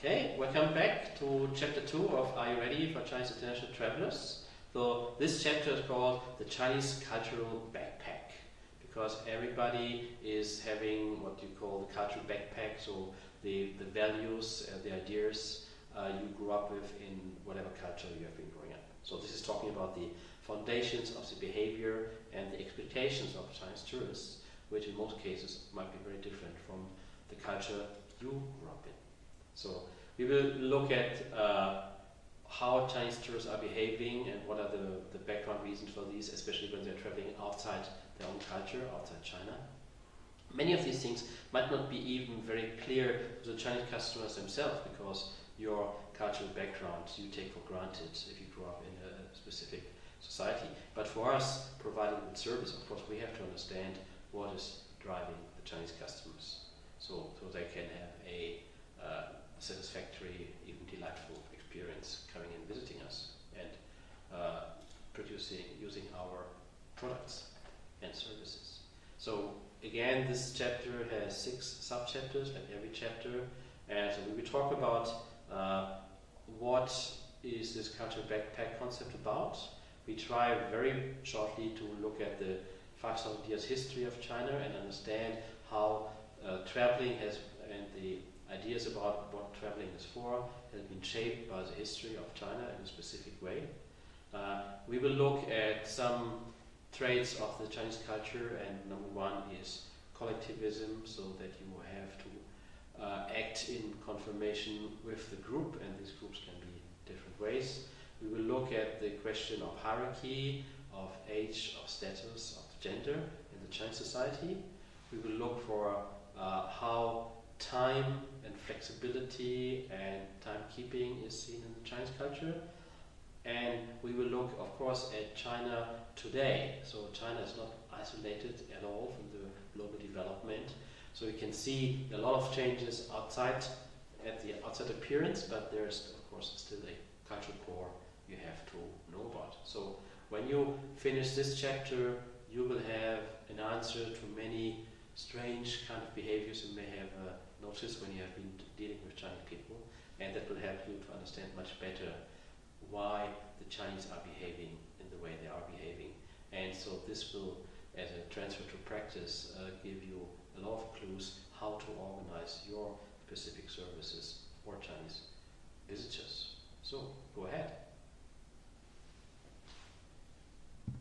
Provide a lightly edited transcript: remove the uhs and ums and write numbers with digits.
Okay, welcome back to chapter 2 of Are You Ready for Chinese International Travelers? So this chapter is called the Chinese Cultural Backpack, because everybody is having what you call the cultural backpack, so the values, the ideas you grew up with in whatever culture you have been growing up. So this is talking about the foundations of the behavior and the expectations of Chinese tourists, which in most cases might be very different from the culture you grew up in. So we will look at how Chinese tourists are behaving and what are the background reasons for these, especially when they're traveling outside their own culture, outside China. Many of these things might not be even very clear to the Chinese customers themselves, because your cultural background you take for granted if you grew up in a specific society. But for us, providing good service, of course, we have to understand what is driving the Chinese customers, so they can have a satisfactory, even delightful experience coming and visiting us and using our products and services. So again, this chapter has 6 sub-chapters, like every chapter, and so we will talk about what is this cultural backpack concept about. We try very shortly to look at the 5,000 years history of China and understand how traveling has, and the ideas about what traveling is for, has been shaped by the history of China in a specific way. We will look at some traits of the Chinese culture, and number 1 is collectivism, so that you have to act in conformation with the group, and these groups can be different ways. We will look at the question of hierarchy, of age, of status, of gender in the Chinese society. We will look for how time and flexibility and timekeeping is seen in the Chinese culture. And we will look, of course, at China today. So China is not isolated at all from the global development. So you can see a lot of changes outside, at the outside appearance, but there's, of course, still a cultural core you have to know about. So when you finish this chapter, you will have an answer to many strange kind of behaviors you may have noticed when you have been dealing with Chinese people, and that will help you to understand much better why the Chinese are behaving in the way they are behaving. And so this will, as a transfer to practice, give you a lot of clues how to organize your specific services for Chinese visitors. So go ahead.